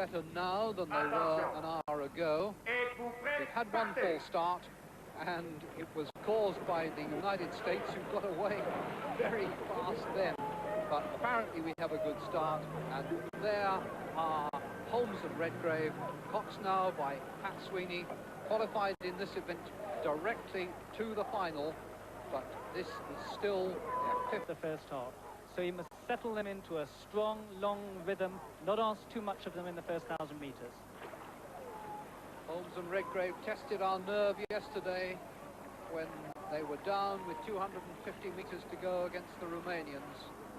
better now than they were an hour ago. They've had one false start, and it was caused by the United States, who got away very fast then. But apparently we have a good start, and there are Holmes and Redgrave. Cox now by Pat Sweeney, qualified in this event directly to the final, but this is still their fifth. The first half. So you must settle them into a strong, long rhythm, not ask too much of them in the first 1,000 metres. Holmes and Redgrave tested our nerve yesterday when they were down with 250 metres to go against the Romanians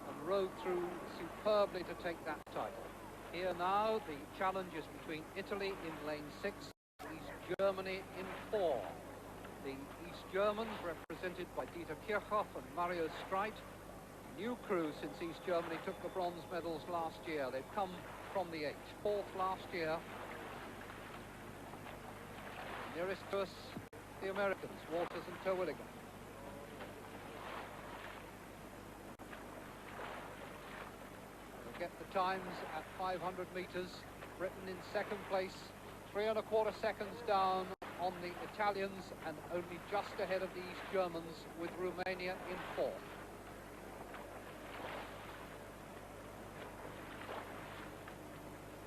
and rode through superbly to take that title. Here now the challenge is between Italy in lane 6 and East Germany in 4. The East Germans, represented by Dieter Kirchhoff and Mario Streit, new crew since East Germany took the bronze medals last year. They've come from the 8th, 4th last year. Nearest to us, the Americans, Waters and Terwilliger. We'll get the times at 500 metres. Britain in second place, 3¼ seconds down on the Italians, and only just ahead of the East Germans, with Romania in 4th.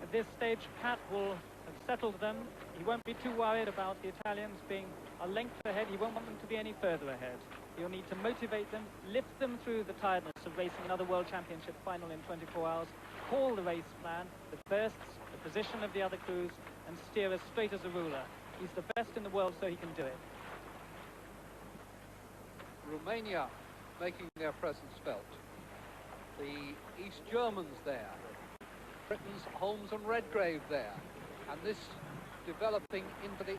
At this stage, Pat will have settled them. He won't be too worried about the Italians being a length ahead. He won't want them to be any further ahead. He'll need to motivate them, lift them through the tiredness of racing another World Championship final in 24 hours, call the race plan, the bursts, the position of the other crews, and steer as straight as a ruler. He's the best in the world, so he can do it. Romania making their presence felt. The East Germans there. Britain's Holmes and Redgrave there. And this developing into the...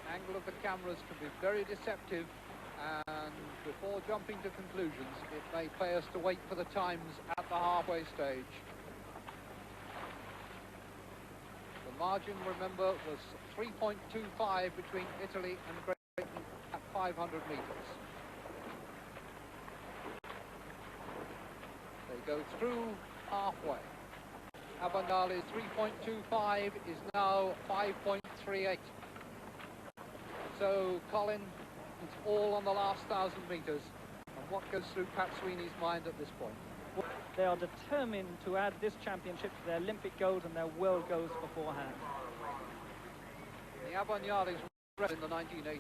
angle of the cameras can be very deceptive, and before jumping to conclusions, it may pay us to wait for the times at the halfway stage. The margin, remember, was 3.25 between Italy and Great Britain at 500 metres. They go through halfway. Abbagnale's 3.25 is now 5.38. So, Colin, it's all on the last 1,000 metres. And what goes through Pat Sweeney's mind at this point? They are determined to add this championship to their Olympic gold and their world goals beforehand. The Abbagnale's record in the 1980s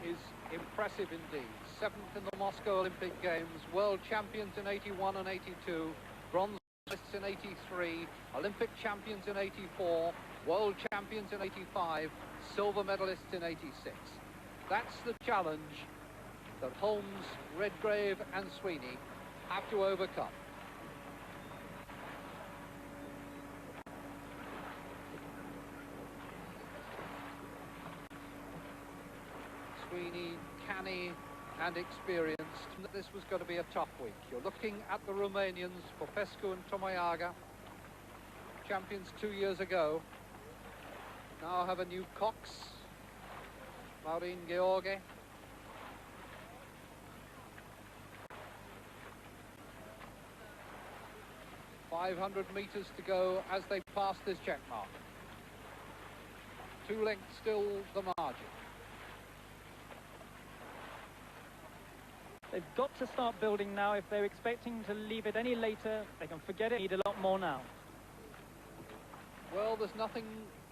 is impressive indeed. 7th in the Moscow Olympic Games, world champions in 81 and 82, bronze medalists in 83, Olympic champions in 84, world champions in 85, silver medalists in 86. That's the challenge that Holmes, Redgrave and Sweeney have to overcome. Sweeney, canny and experienced. This was going to be a tough week. You're looking at the Romanians, Popescu and Tomayaga, champions 2 years ago. Now have a new Cox, Maureen Gheorghe. .500 metres to go as they pass this check mark. 2 lengths still the margin. They've got to start building now. If they're expecting to leave it any later, they can forget it. Need a lot more now. Well, there's nothing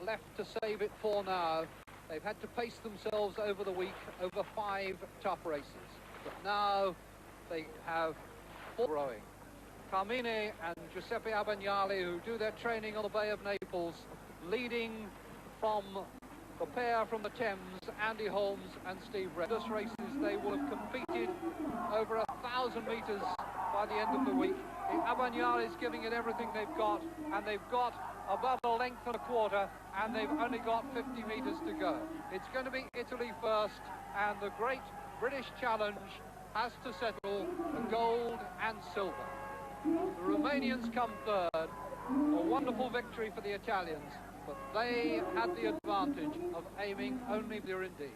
left to save it for now. They've had to pace themselves over the week, over 5 tough races. But now they have 4 rowing. Carmine and Giuseppe Abbagnale, who do their training on the Bay of Naples, leading from the pair from the Thames, Andy Holmes and Steve Red. Those races, they will have competed over 1,000 metres by the end of the week. Abbagnale is giving it everything they've got, and they've got about a length and a quarter, and they've only got 50 metres to go. It's going to be Italy first, and the great British challenge has to settle for gold and silver. The Romanians come third. A wonderful victory for the Italians. but they had the advantage of aiming only there indeed.